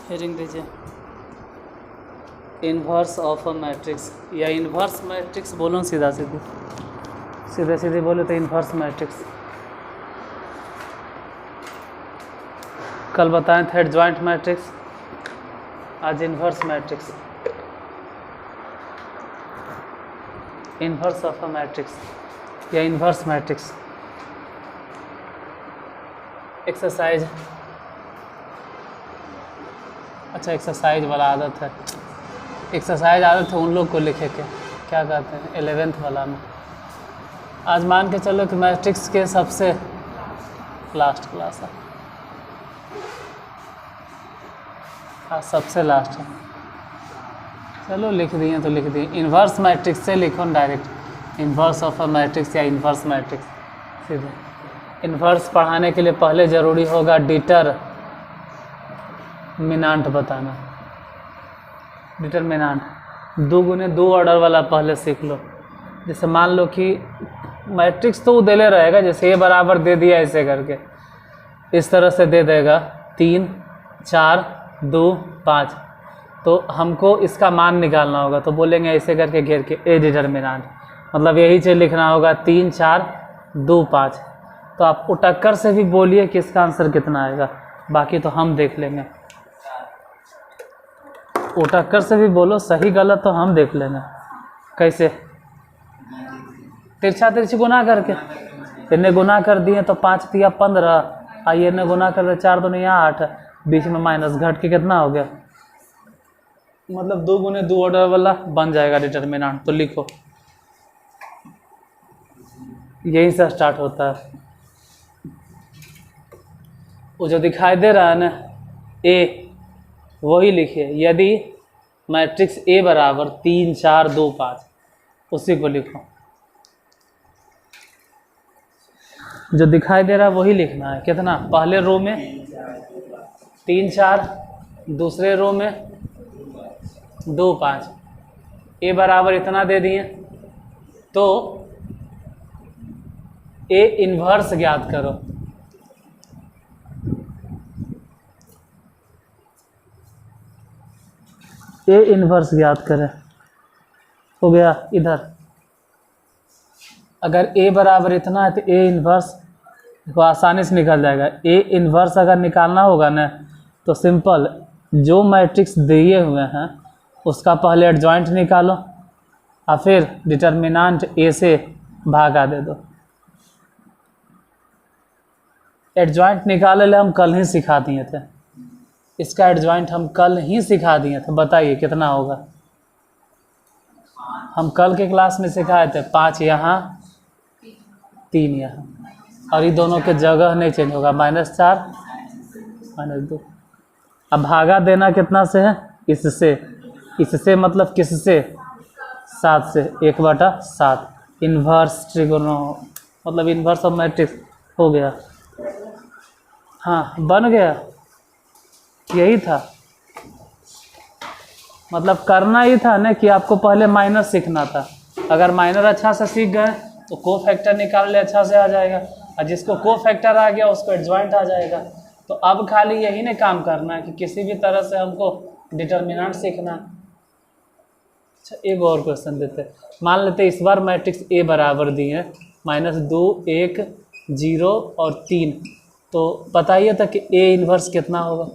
Heading दीजिए, inverse of a matrix या inverse matrix बोलो, सीधा सीधे सीधे सीधे बोले तो इन्वर्स मैट्रिक्स। कल बताएं थे एडजॉइंट मैट्रिक्स, आज inverse matrix, inverse of a matrix या इन्वर्स मैट्रिक्स। एक्सरसाइज, अच्छा एक्सरसाइज वाला आदत है, एक्सरसाइज आदत है उन लोग को लिखे के, क्या कहते हैं 11th वाला में। आज मान के चलो कि मैट्रिक्स के सबसे लास्ट क्लास है, आज सबसे लास्ट है। चलो लिख दिए तो लिख दिए, इन्वर्स मैट्रिक्स से लिखो direct, inverse of a matrix या इन्वर्स मैट्रिक्स सीधे। इन्वर्स पढ़ाने के लिए पहले ज़रूरी होगा डिटरमिनेंट बताना, डिटरमिनेंट 2 गुने 2 ऑर्डर वाला पहले सीख लो। जैसे मान लो कि मैट्रिक्स तो वो देले रहेगा, जैसे A बराबर दे दिया ऐसे करके, इस तरह से दे देगा 3 4 2 5, तो हमको इसका मान निकालना होगा, तो बोलेंगे ऐसे करके घेर के ए डिटरमिनेंट, मतलब यही चीज़ लिखना होगा 3 4 2 5। तो आप उटक्कर से भी बोलिए कि इसका आंसर कितना आएगा, बाकी तो हम देख लेंगे। उटक्कर से भी बोलो, सही गलत तो हम देख लेंगे। कैसे? तिरछा तिरछी गुना करके, इन्हें गुना कर दिए तो 5 तिया 15, आइए इन्हें गुना कर दे 4 2 8, बीच में माइनस घट के कितना हो गया, मतलब 2 गुने 2 ऑर्डर वाला बन जाएगा डिटरमिनेंट। तो लिखो, यहीं से स्टार्ट होता है। वो जो दिखाई दे रहा है ना ए, वही लिखिए। यदि मैट्रिक्स ए बराबर 3 4 2 5, उसी को लिखो। जो दिखाई दे रहा है वही लिखना है। कितना? पहले रो में 3 4, दूसरे रो में 2 5, ए बराबर इतना दे दिए, तो ए इन्वर्स ज्ञात करो। ए इन्वर्स ज्ञात करें, हो गया इधर। अगर ए बराबर इतना है तो ए इन्वर्स को आसानी से निकल जाएगा। ए इन्वर्स अगर निकालना होगा ना तो सिंपल, जो मैट्रिक्स दिए हुए हैं उसका पहले एडजॉइंट निकालो और फिर डिटरमिनेंट ए से भागा दे दो। एडजॉइंट निकाले हम कल ही सिखा दिए थे, इसका एडजॉइंट हम कल ही सिखा दिए थे। बताइए कितना होगा? हम कल के क्लास में सिखाए थे 5 यहाँ 3 यहाँ, और ये दोनों के जगह नहीं चेंज होगा, -4 -2। अब भागा देना कितना से है? इससे। इससे मतलब किससे? 7 से, 1/7। इन्वर्स ट्रिगोनो मतलब इन्वर्स ऑफ मैट्रिक्स हो गया। हाँ बन गया, यही था। मतलब करना ही था ना कि आपको पहले माइनस सीखना था। अगर माइनर अच्छा से सीख गए तो को फैक्टर निकाल ले अच्छा से आ जाएगा, और जिसको को फैक्टर आ गया उसको एडजॉइंट आ जाएगा। तो अब खाली यही ना काम करना है कि किसी भी तरह से हमको डिटरमिनेंट सीखना। अच्छा एक और क्वेश्चन देते हैं। मान लेते इस बार मैट्रिक्स ए बराबर दी है -2 1 0 और 3, तो बताइए था कि ए इन्वर्स कितना होगा?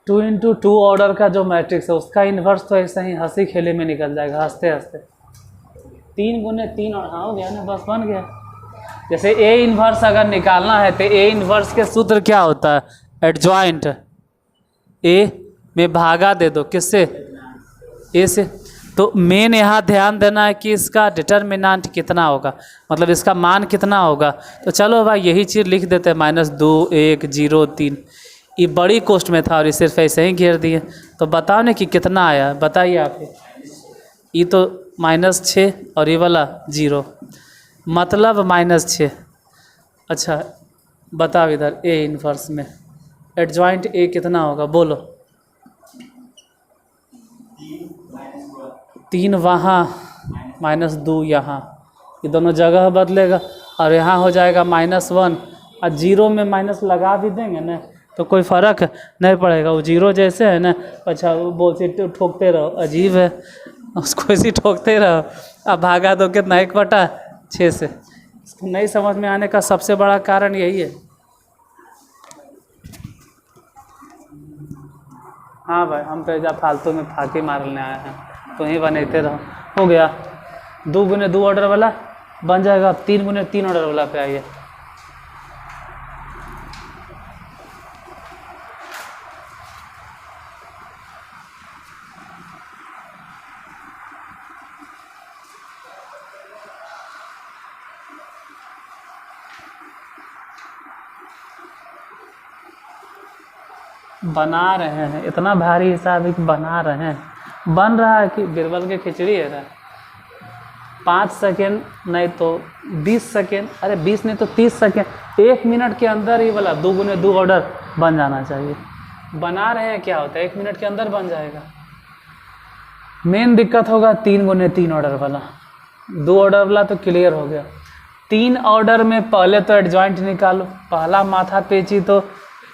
टू इंटू 2 ऑर्डर का जो मैट्रिक्स है उसका इन्वर्स तो ऐसे ही हंसी खेले में निकल जाएगा, हंसते हंसते। 3 गुने 3 और हाँ हो गया ना, बस बन गया। जैसे ए इन्वर्स अगर निकालना है तो ए इन्वर्स के सूत्र क्या होता है? एडजॉइंट ए में भागा दे दो, किससे? ए से। तो मेन यहाँ ध्यान देना है कि इसका डिटरमिनेंट कितना होगा, मतलब इसका मान कितना होगा। तो चलो भाई यही चीज़ लिख देते हैं, -2 1 0 3। ये बड़ी कोष्ट में था और ये सिर्फ ऐसे ही घेर दिए। तो बताओ ना कि कितना आया, बताइए आप। ये तो -6 और ये वाला 0, मतलब -6। अच्छा बताओ इधर ए इन्वर्स में एडजॉइंट ए कितना होगा, बोलो। 3 वहाँ -2 यहाँ, ये दोनों जगह बदलेगा। और यहाँ हो जाएगा -1, और 0 में माइनस लगा भी देंगे ना तो कोई फ़र्क नहीं पड़ेगा, वो 0 जैसे है ना। अच्छा वो बोलते ठोकते रहो, अजीब है, उसको इसी ठोकते रहो। अब भागा दो कितना, 1/6 से। इसको नहीं समझ में आने का सबसे बड़ा कारण यही है। हाँ भाई, हम तो जब फालतू में फाकी मारने आए हैं, तो ही बनाते रहो। हो गया 2 × 2 ऑर्डर वाला बन जाएगा। अब 3 × 3 ऑर्डर वाला पे आइए। बना रहे हैं, इतना भारी हिसाब है कि बना रहे हैं। बन रहा है कि बिरबल की खिचड़ी है रहा। 5 सेकेंड नहीं तो 20 सेकेंड, अरे 20 नहीं तो 30 सेकेंड, 1 मिनट के अंदर ही वाला 2 × 2 ऑर्डर बन जाना चाहिए। बना रहे हैं, क्या होता है 1 मिनट के अंदर बन जाएगा। मेन दिक्कत होगा 3 × 3 ऑर्डर वाला। 2 ऑर्डर वाला तो क्लियर हो गया। 3 ऑर्डर में पहले तो एडजॉइंट निकालो, पहला माथा पेची तो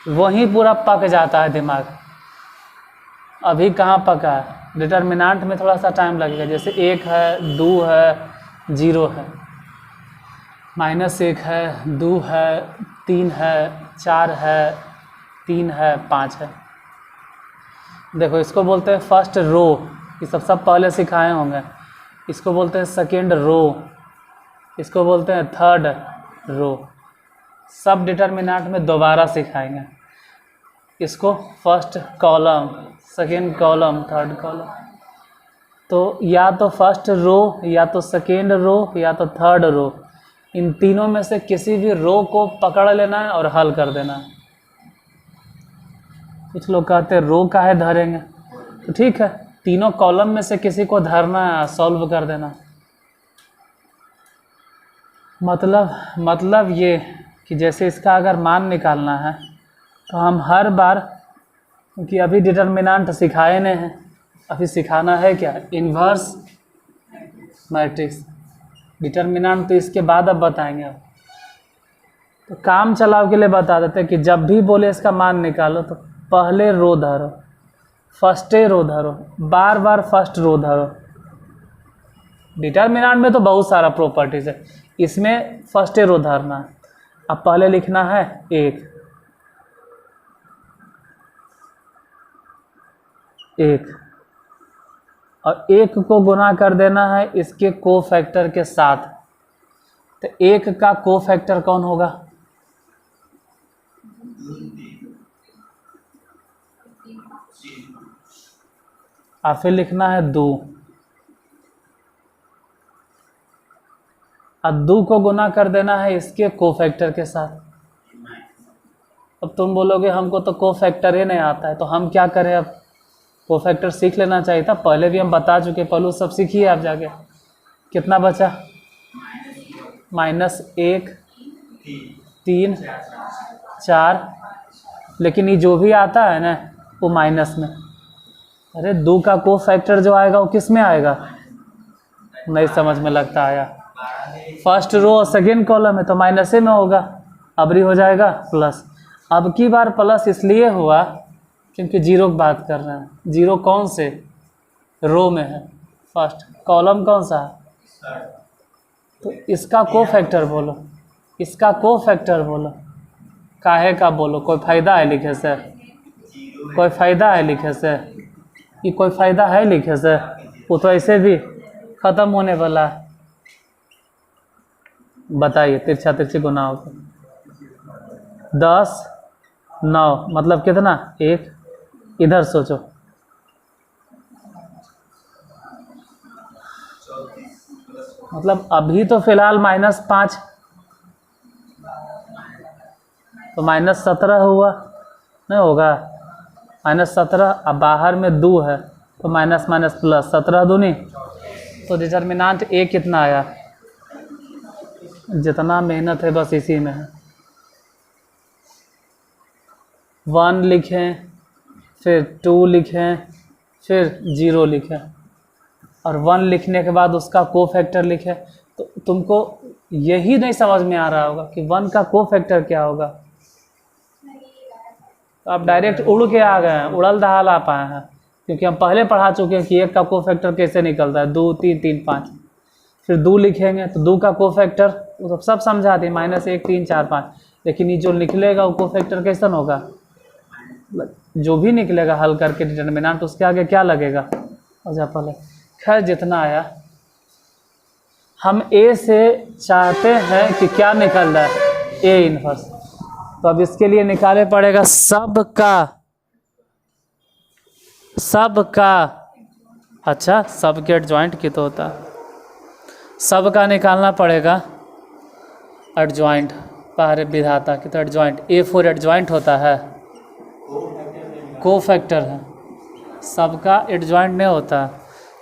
वहीं पूरा पक जाता है दिमाग। अभी कहाँ पका है, डिटर्मिनेंट में थोड़ा सा टाइम लगेगा। जैसे 1 है, 2 है, 0 है, -1 है, 2 है, 3 है, 4 है, 3 है, 5 है। देखो इसको बोलते हैं फर्स्ट रो, ये सब पहले सिखाए होंगे। इसको बोलते हैं सेकेंड रो, इसको बोलते हैं थर्ड रो। सब डिटर्मिनेंट में दोबारा सिखाएंगे। इसको first column, second column, third column. तो या तो फर्स्ट रो, या तो सेकेंड रो, या तो थर्ड रो, इन तीनों में से किसी भी रो को पकड़ लेना है और हल कर देना है। कुछ लोग कहते हैं रो काहे धरेंगे, तो ठीक है, तीनों कॉलम में से किसी को धरना है, सॉल्व कर देना। मतलब ये कि जैसे इसका अगर मान निकालना है तो हम हर बार, क्योंकि अभी डिटर्मिनेंट सिखाए नहीं हैं, अभी सिखाना है क्या, इन्वर्स मैट्रिक्स। डिटर्मिनेंट तो इसके बाद अब बताएंगे। अब तो काम चलाव के लिए बता देते हैं कि जब भी बोले इसका मान निकालो तो पहले रो धरो, फर्स्टे रो धरो, बार बार फर्स्ट रो धरो। डिटर्मिनेंट में तो बहुत सारा प्रॉपर्टीज है, इसमें फर्स्ट रो धरना है। अब पहले लिखना है 1, और 1 को गुना कर देना है इसके कोफैक्टर के साथ। तो 1 का कोफैक्टर कौन होगा, और फिर लिखना है 2, और 2 को गुना कर देना है इसके कोफैक्टर के साथ। अब तुम बोलोगे हमको तो कोफैक्टर ही नहीं आता है, तो हम क्या करें। अब कोफैक्टर सीख लेना चाहिए था, पहले भी हम बता चुके, पहलू सब सीखिए आप जाके। कितना बचा, -1, 3, 4, लेकिन ये जो भी आता है ना वो माइनस में। अरे 2 का कोफैक्टर जो आएगा वो किस में आएगा, नहीं समझ में लगता आया। फर्स्ट रो और सेकेंड कॉलम है तो माइनस में होगा, अबरी हो जाएगा प्लस। अब की बार प्लस इसलिए हुआ क्योंकि 0 की बात कर रहे हैं। 0 कौन से रो में है, फर्स्ट। कॉलम कौन सा है, तो इसका कोफैक्टर बोलो, इसका कोफैक्टर बोलो। काहे का बोलो, कोई फ़ायदा है लिखे से, कोई फ़ायदा है लिखे से, ये कोई फ़ायदा है लिखे से, वो तो ऐसे भी ख़त्म होने वाला है। बताइए तिरछा तिरछी गुना होगा 10, 9 मतलब कितना, 1। इधर सोचो, मतलब अभी तो फिलहाल -5, तो -17 हुआ, नहीं होगा, -17। अब बाहर में 2 है तो माइनस माइनस प्लस, 17 दूनी, तो डिटर्मिनेंट A कितना आया, जितना मेहनत है बस इसी में है। 1 लिखें, फिर 2 लिखें, फिर 0 लिखें, और 1 लिखने के बाद उसका कोफैक्टर लिखें। तो तुमको यही नहीं समझ में आ रहा होगा कि 1 का कोफैक्टर क्या होगा, तो आप डायरेक्ट उड़ के आ गए हैं, उड़ल दहाल आ पाए हैं, क्योंकि हम पहले पढ़ा चुके हैं कि 1 का कोफैक्टर कैसे निकलता है, 2 3 3 5, फिर 2 लिखेंगे तो 2 का कोफैक्टर वो सब समझा दिए, -1 3 4 5, लेकिन ये जो निकलेगा वो कोफैक्टर कैसा होगा, जो भी निकलेगा हल करके डिटर्मिनेंट उसके आगे क्या लगेगा एग्जाम्पल है। खैर जितना आया, हम ए से चाहते हैं कि क्या निकल रहा है, ए इनवर्स, तो अब इसके लिए निकाले पड़ेगा सबका, अच्छा सब के एडजॉइंट की तो होता है, सब का निकालना पड़ेगा एडजॉइंट, बाहर विधाता की तो एडजॉइंट, A4 एडजॉइंट होता है, कोफैक्टर है, सबका एडजॉइंट नहीं होता,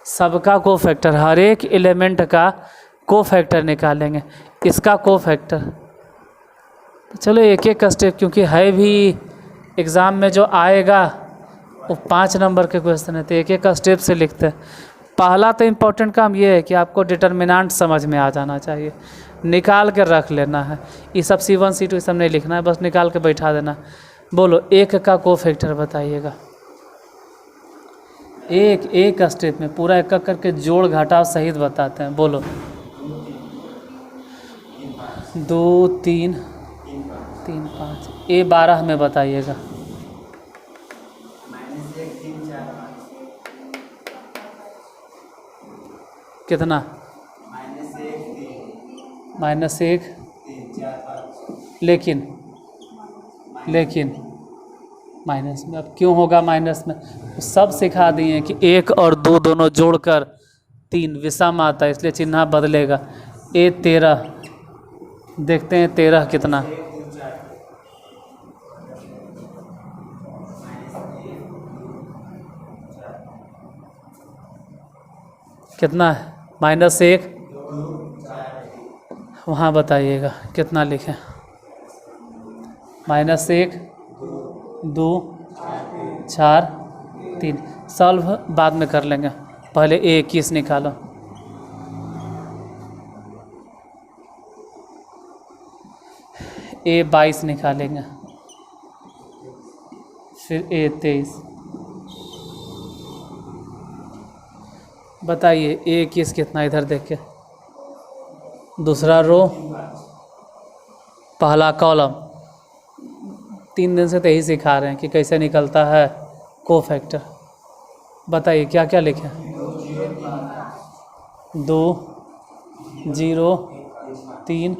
सबका कोफैक्टर, हर एक एलिमेंट का कोफैक्टर निकालेंगे, इसका कोफैक्टर, तो चलो एक एक का स्टेप, क्योंकि है भी एग्ज़ाम में जो आएगा वो 5 नंबर के क्वेश्चन है, तो एक एक का स्टेप से लिखते हैं। पहला तो इम्पोर्टेंट काम ये है कि आपको डिटर्मिनेंट समझ में आ जाना चाहिए, निकाल कर रख लेना है, ये सब C1 C2 सब नहीं लिखना है, बस निकाल के बैठा देना। बोलो 1 का कोफैक्टर बताइएगा, एक स्टेप में पूरा एक करके जोड़ घटाव सहित बताते हैं। बोलो 2 3 3 5, A12 में बताइएगा। कितना? -1 लेकिन माइनस में, अब क्यों होगा माइनस में, सब सिखा दिए कि 1 और 2 दोनों जोड़कर 3 विषम आता है, इसलिए चिन्ह बदलेगा। A13 देखते हैं 13 कितना, कितना है, -1, वहाँ बताइएगा कितना लिखें, -1 2 4 3, सॉल्व बाद में कर लेंगे, पहले A21 निकालो। A22 निकालेंगे, फिर A23, बताइए A21 कितना, इधर देख के, दूसरा रो पहला कॉलम, 3 दिन से तो यही सिखा रहे हैं कि कैसे निकलता है कोफैक्टर। बताइए क्या क्या लिखें, 2 0 3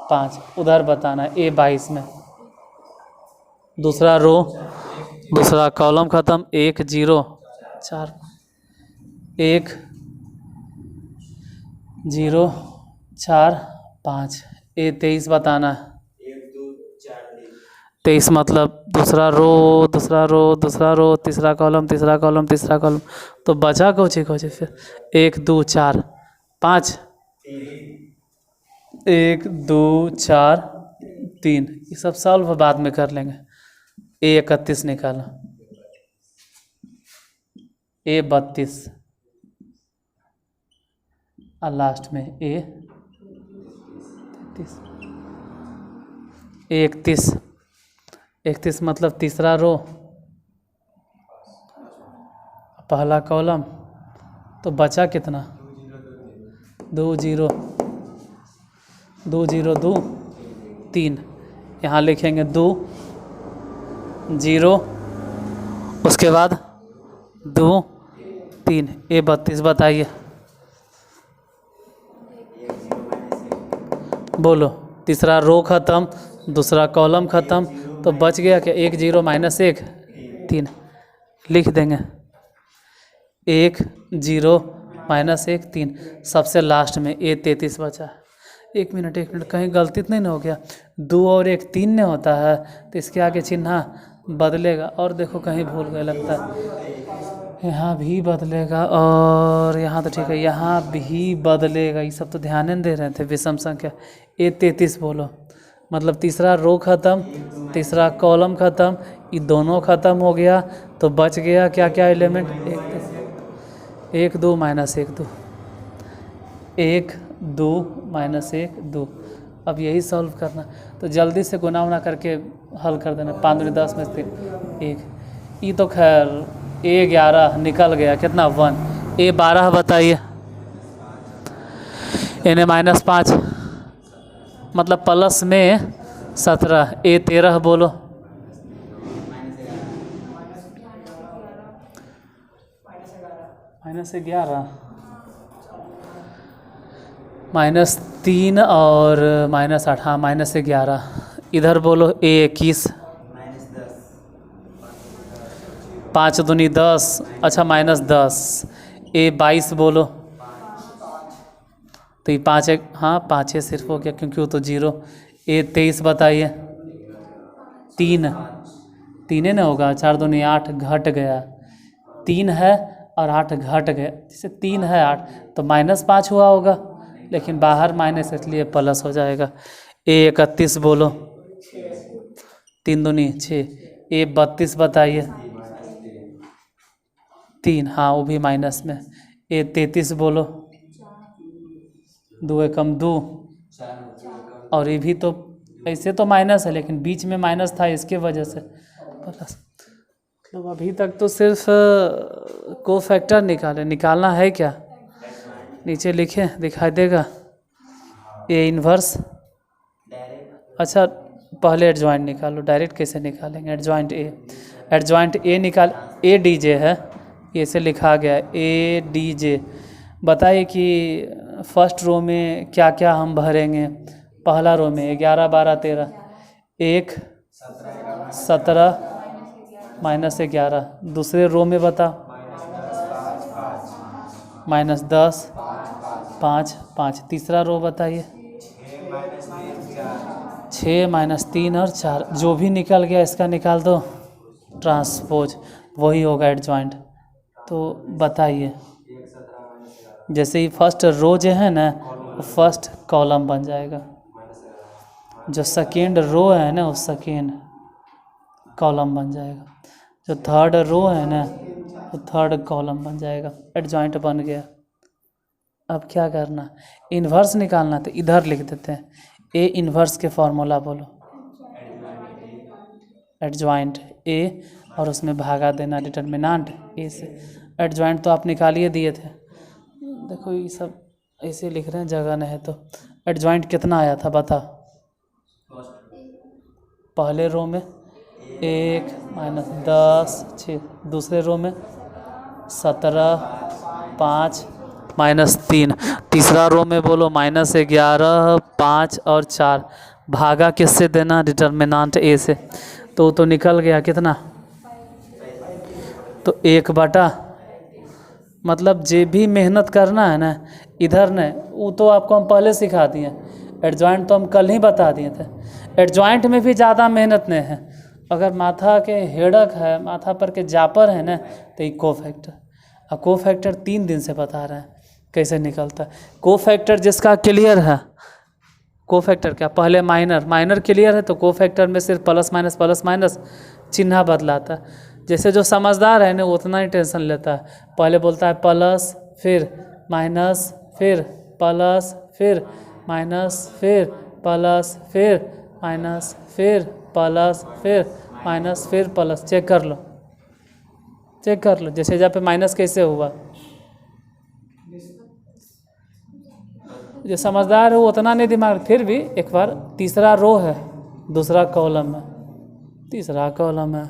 5, उधर बताना है A22 में, दूसरा रो दूसरा कॉलम ख़त्म, 1 0 4 1 0 4 5, A23 बताना है, 23 मतलब दूसरा रो दूसरा रो दूसरा रो, तीसरा कॉलम तीसरा कॉलम तीसरा कॉलम, तो बचा कोची फिर 1 2 4 5, 1 2 4 3, ये सब सॉल्व बाद में कर लेंगे। A31 निकालो, A32 और लास्ट में A31, 31 मतलब तीसरा रो पहला कॉलम, तो बचा कितना, 2 0 2 0 2 3, यहाँ लिखेंगे 2 0, उसके बाद 2 3, A32 बताइए। बोलो, तीसरा रो ख़त्म दूसरा कॉलम ख़त्म, तो बच गया क्या, 1 0 -1 3, लिख देंगे 1 0 -1 3, सबसे लास्ट में A33 बचा। 1 मिनट कहीं गलती तो नहीं हो गया, 2 और 1 3 नहीं होता है, तो इसके आगे चिन्ह बदलेगा, और देखो कहीं भूल गए लगता है, यहाँ भी बदलेगा, और यहाँ तो ठीक है, यहाँ भी बदलेगा, ये सब तो ध्यान नहीं दे रहे थे। विषम संख्या A33 बोलो, मतलब तीसरा रो ख़त्म तीसरा कॉलम ख़त्म, ये दोनों ख़त्म हो गया, तो बच गया क्या क्या एलिमेंट, 1 2 -1 2, 1 2 माइनस 1 2। अब यही सॉल्व करना, तो जल्दी से गुना उना करके हल कर देना। 5 दूनी 10 में से 1, ये तो खैर A11 निकल गया, कितना 1। A12 बताइए, इन्हें -5 मतलब प्लस में 17। A13 बोलो, -11 -3 और -8, हाँ -11। इधर बोलो A21, 5 दूनी 10, अच्छा -10। A22 बोलो, तो ये 5 एक, हाँ 5 सिर्फ हो गया क्योंकि वो तो 0। A23 बताइए, 3 3 ना होगा, 4 दूनी 8 घट गया, 3 है और 8 घट गया, जैसे 3 है 8 तो -5 हुआ होगा, लेकिन बाहर माइनस इसलिए प्लस हो जाएगा। A31 बोलो, 3 दूनी 6। A32 बताइए, 3, हाँ वो भी माइनस में। A33 बोलो, 2 एकम 2, और ये भी तो ऐसे तो माइनस है लेकिन बीच में माइनस था इसके वजह से प्लस। मतलब अभी तक तो सिर्फ को फैक्टर निकालना है क्या, नीचे लिखे दिखाई देगा। ए इन्वर्स, अच्छा पहले एडजॉइंट निकालो, डायरेक्ट कैसे निकालेंगे। एडजॉइंट ए निकाल, ए डी जे है, ये से लिखा गया है ए डी जे। बताइए कि फर्स्ट रो में क्या क्या हम भरेंगे। पहला रो में 11 12 13, 1 17 -11। दूसरे रो में बता, -10 5 5। तीसरा रो बताइए, 6 -3 और 4। जो भी निकल गया इसका निकाल दो ट्रांसपोज, वही होगा एडजॉइंट। तो बताइए, जैसे ही फर्स्ट रो जो है ना वो फर्स्ट कॉलम बन जाएगा, जो सेकेंड रो है ना वो सेकेंड कॉलम बन जाएगा, जो थर्ड रो है ना वो थर्ड कॉलम बन जाएगा। एडजॉइंट बन गया। अब क्या करना, इन्वर्स निकालना, तो इधर लिख देते हैं। ए इन्वर्स के फॉर्मूला बोलो, एडजॉइंट ए और उसमें भागा देना डिटर्मिनेंट ए से। एडजॉइंट तो आप निकालिए दिए थे, देखो ये सब ऐसे लिख रहे हैं, जगह नहीं है तो। एडजॉइंट कितना आया था बता, पहले रो में 1 -10 6, दूसरे रो में 17 5 -3, तीसरा रो में बोलो -11 5 और 4। भागा किससे देना, डिटर्मिनेंट ए से। तो निकल गया कितना, तो 1/, मतलब जे भी मेहनत करना है ना इधर ने, वो तो आपको हम पहले सिखा दिए। एडजॉइंट तो हम कल ही बता दिए थे। एडजॉइंट में भी ज़्यादा मेहनत नहीं है। अगर माथा के हेडक है, माथा पर के जापर है ना, तो ये कोफैक्टर। और कोफैक्टर 3 दिन से बता रहे हैं कैसे निकलता है। कोफैक्टर जिसका क्लियर है, कोफैक्टर क्या, पहले माइनर क्लियर है तो कोफैक्टर में सिर्फ प्लस माइनस चिन्ह बदलाता है। जैसे जो समझदार है ना वो उतना ही टेंशन लेता है, पहले बोलता है प्लस फिर माइनस फिर प्लस फिर माइनस फिर प्लस फिर माइनस फिर प्लस फिर माइनस फिर प्लस। चेक कर लो, जैसे जहाँ पे माइनस कैसे हुआ। जो समझदार है वो उतना नहीं दिमाग, फिर भी एक बार। तीसरा रो है, दूसरा कॉलम है, तीसरा कॉलम है।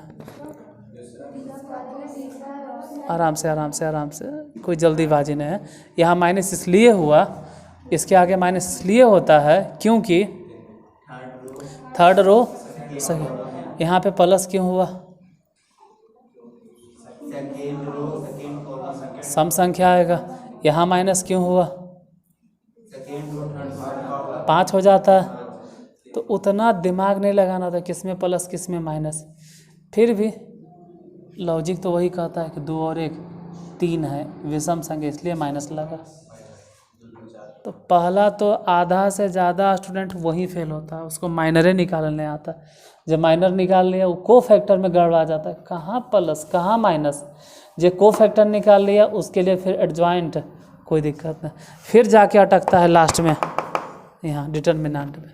आराम से, कोई जल्दीबाजी नहीं है। यहाँ माइनस इसलिए हुआ, इसके आगे माइनस इसलिए होता है क्योंकि थर्ड रो सही। यहाँ पे प्लस क्यों हुआ, सम संख्या आएगा। यहाँ माइनस क्यों हुआ, 5 हो जाता है। तो उतना दिमाग नहीं लगाना था किस में प्लस किस में माइनस। फिर भी लॉजिक तो वही कहता है कि 2 और 1 3 है, विषम संख्या इसलिए माइनस लगा। तो पहला तो आधा से ज़्यादा स्टूडेंट वही फेल होता है, उसको माइनरे निकालने आता। जब माइनर निकाल लिया वो को फैक्टर में गड़बड़ा जाता है, कहाँ प्लस कहाँ माइनस। जो को फैक्टर निकाल लिया उसके लिए फिर एडजॉइंट कोई दिक्कत नहीं। फिर जाके अटकता है लास्ट में यहाँ डिटर्मिनेंट में,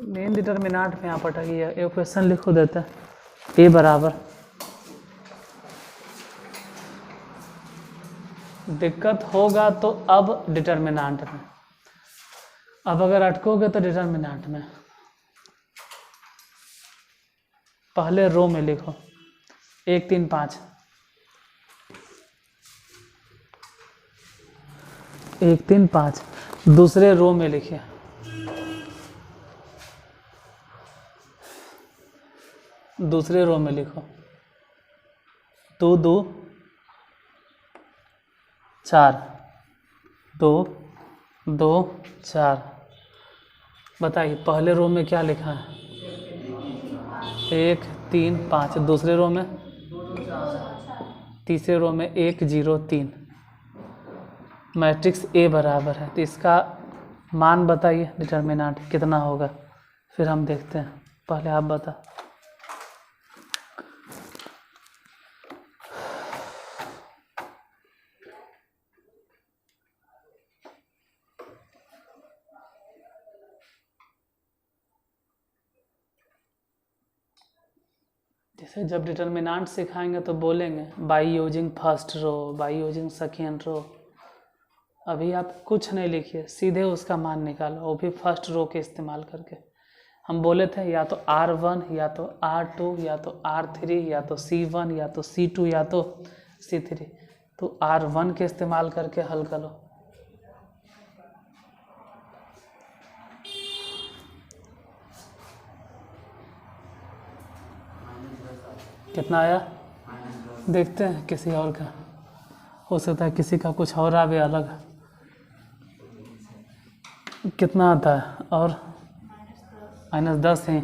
मेन डिटर्मिनेंट में यहाँ पर अटकी है। एक क्वेश्चन लिखो देते हैं, ए बराबर, दिक्कत होगा तो अब डिटर्मिनेंट में, अब अगर अटकोगे तो डिटर्मिनेंट में। पहले रो में लिखो 1 3 5, 1 3 5। दूसरे रो में लिखिए दूसरे रो में लिखो 2 2 4, 2 2 4। बताइए पहले रो में क्या लिखा है? 1 3 5। दूसरे रो में, तीसरे रो में 1 0 3। मैट्रिक्स ए बराबर है, तो इसका मान बताइए डिटर्मिनेंट कितना होगा, फिर हम देखते हैं। पहले आप बता। जैसे जब डिटर्मिनेंट सिखाएंगे तो बोलेंगे by using first row, by using second row. अभी आप कुछ नहीं लिखिए, सीधे उसका मान निकालो, वो भी फर्स्ट रो के इस्तेमाल करके। हम बोले थे या तो R1 या तो R2 या तो R3 या तो C1 या तो C2 या तो C3, तो R1 के इस्तेमाल करके हल करो। कितना आया देखते हैं, किसी और का हो सकता है, किसी का कुछ और आवे अलग। कितना आता है? और -10 है।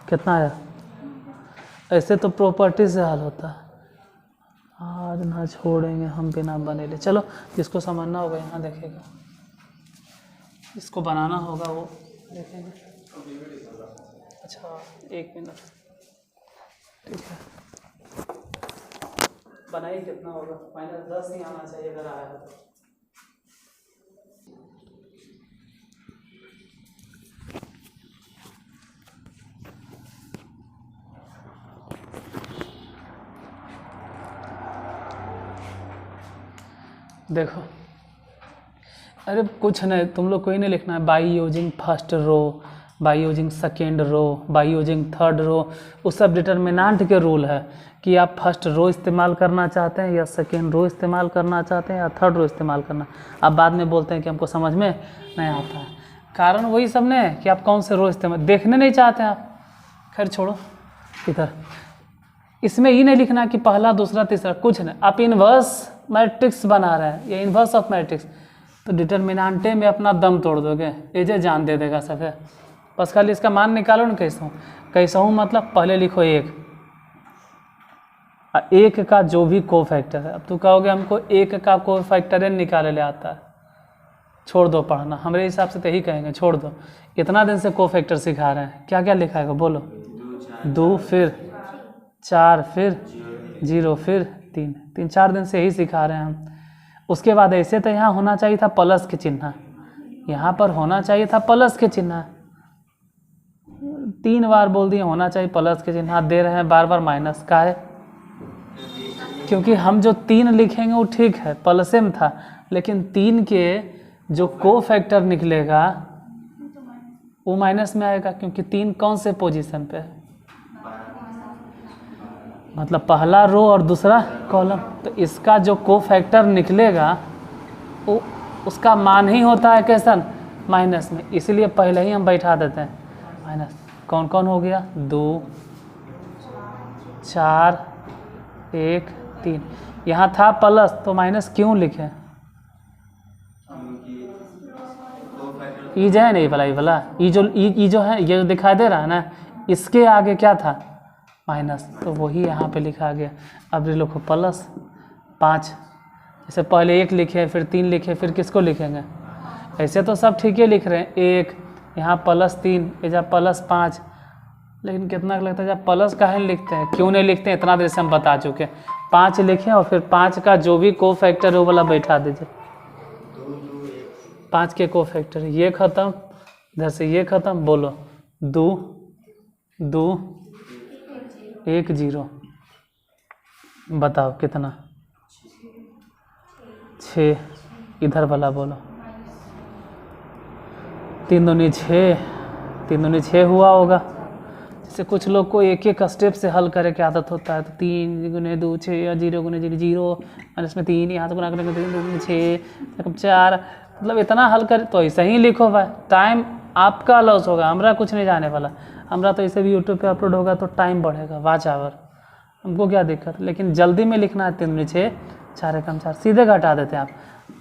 कितना आया? ऐसे तो प्रॉपर्टी से हल होता है। आज ना छोड़ेंगे हम बिना बने ले। चलो जिसको समझना होगा यहाँ देखेगा, जिसको बनाना होगा वो देखेंगे। अच्छा 1 मिनट, ठीक है। बनाइए कितना होगा? -10 ही आना चाहिए अगर आया तो। देखो, अरे कुछ नहीं, तुम लोग कोई नहीं लिखना है by using first row, by using second row, by using third row. वो सब डिटर्मिनेंट के रूल है कि आप फर्स्ट रो इस्तेमाल करना चाहते हैं या सेकेंड रो इस्तेमाल करना चाहते हैं या थर्ड रो इस्तेमाल करना। आप बाद में बोलते हैं कि हमको समझ में नहीं आता है, कारण वही सब ने कि आप कौन से रो इस्तेमाल देखने नहीं चाहते हैं आप। खैर छोड़ो इधर, इसमें ये नहीं लिखना कि पहला दूसरा तीसरा, कुछ नहीं। आप इन्वर्स मैट्रिक्स बना रहे हैं या इन्वर्स ऑफ मैट्रिक्स, तो डिटर्मिनेंटे में अपना दम तोड़ दोगे, एजे जान दे देगा सब है। बस खाली इसका मान निकालो ना। कैसा हूँ मतलब पहले लिखो 1, 1 का जो भी कोफैक्टर है। अब तो कहोगे हमको 1 का कोफैक्टर निकाले ले आता है, छोड़ दो पढ़ना। हमारे हिसाब से तो यही कहेंगे छोड़ दो, इतना दिन से कोफैक्टर सिखा रहे हैं। क्या क्या लिखा है बोलो? 2 फिर 4 फिर 0 फिर 3, 3-4 दिन से यही सिखा रहे हैं हम। उसके बाद ऐसे तो यहाँ होना चाहिए था प्लस के चिन्ह, यहाँ पर होना चाहिए था प्लस के चिन्ह। 3 बार बोल दिए होना चाहिए प्लस के चिन्ह, दे रहे हैं बार बार माइनस का है। क्योंकि हम जो 3 लिखेंगे वो ठीक है प्लसे में था, लेकिन 3 के जो कोफैक्टर निकलेगा वो माइनस में आएगा, क्योंकि 3 कौन से पोजीशन पे है, मतलब पहला रो और दूसरा कॉलम। तो इसका जो कोफैक्टर निकलेगा वो उसका मान ही होता है कैसन, माइनस में। इसलिए पहले ही हम बैठा देते हैं माइनस। कौन कौन हो गया? 2 4 1 3। यहाँ था प्लस तो माइनस क्यों लिखे? ई जो है नहीं भला, ये भला ई जो है, ये जो दिखाई दे रहा है ना, इसके आगे क्या था? माइनस, तो वही यहाँ पे लिखा गया। अब ये लिखो प्लस 5, जैसे पहले 1 लिखे फिर 3 लिखे फिर किसको लिखेंगे? ऐसे तो सब ठीक ही लिख रहे हैं, 1 यहाँ +3 या +5, लेकिन कितना लगता है जब प्लस काहे लिखते हैं, क्यों नहीं लिखते हैं, इतना देर से हम बता चुके हैं। 5 लिखें और फिर 5 का जो भी को फैक्टर है वो वाला बैठा दीजिए। 5 के को फैक्टर, ये ख़त्म, इधर से ये ख़त्म, बोलो 2 2 1 0, बताओ कितना? 6, इधर वाला बोलो 3 दूनी 6, 3 दूनी 6 हुआ होगा। जैसे कुछ लोग को एक एक स्टेप से हल करे की आदत होता है, तो 3 गुने 2 6 या 0 गुने 0 0 माइनस में 3, यहाँ से गुना करने 3 2 6 4, मतलब इतना हल कर, तो ऐसे ही लिखो भाई, टाइम आपका लॉस होगा, हमरा कुछ नहीं जाने वाला। हमरा तो ऐसे भी यूट्यूब पे अपलोड होगा तो टाइम बढ़ेगा, वॉच आवर, हमको क्या दिक्कत, लेकिन जल्दी में लिखना है। 3 दूनी 6, 4 एकम 4, सीधे घटा देते हैं आप,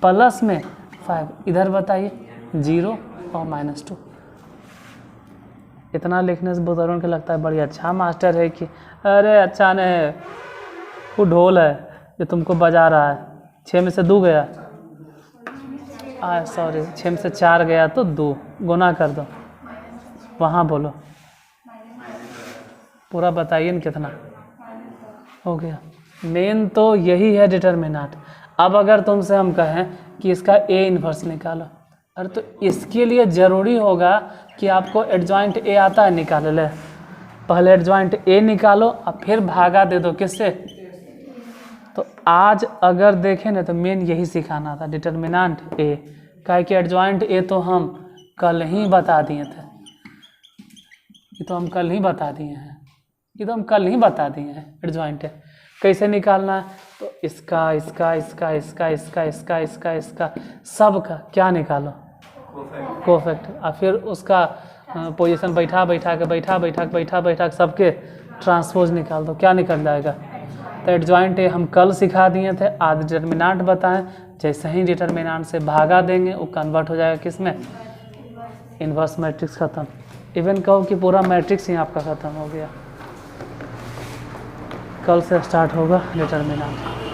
प्लस में 5, इधर बताइए 0 और -2। इतना लिखने से बुजुर्गों को लगता है बड़ी अच्छा मास्टर है कि अरे अच्छा नहीं है, वो ढोल है जो तुमको बजा रहा है। 6 में से 2 गया, सॉरी 6 में से 4 गया तो 2 गुना कर दो, वहाँ बोलो पूरा बताइए न कितना हो गया। मेन तो यही है डिटर्मिनेंट। अब अगर तुमसे हम कहें कि इसका ए इन्वर्स निकालो, अरे तो इसके लिए ज़रूरी होगा कि आपको एडजॉइंट ए आता है निकाले ले, पहले एडजॉइंट ए निकालो और फिर भागा दे दो किससे। तो आज अगर देखें ना तो मेन यही सिखाना था, डिटर्मिनेंट ए, काहे कि एडजॉइंट ए तो हम कल ही बता दिए थे, ये तो हम कल ही बता दिए हैं, ये तो हम कल ही बता दिए हैं एडजॉइंट ए कैसे निकालना है। तो इसका इसका इसका इसका इसका इसका इसका इसका सब का क्या निकालो, कोफैक्टर, और फिर उसका पोजीशन बैठा के सबके ट्रांसपोज निकाल दो, क्या निकल जाएगा। तो एडजॉइंट ए हम कल सिखा दिए थे, आज डिटर्मिनेंट बताएं, जैसे ही डिटर्मिनेंट से भागा देंगे वो कन्वर्ट हो जाएगा किस में, इन्वर्स मैट्रिक्स ख़त्म। इवन कहो कि पूरा मैट्रिक्स ही आपका ख़त्म हो गया, कल से स्टार्ट होगा डिटर्मिनेंट।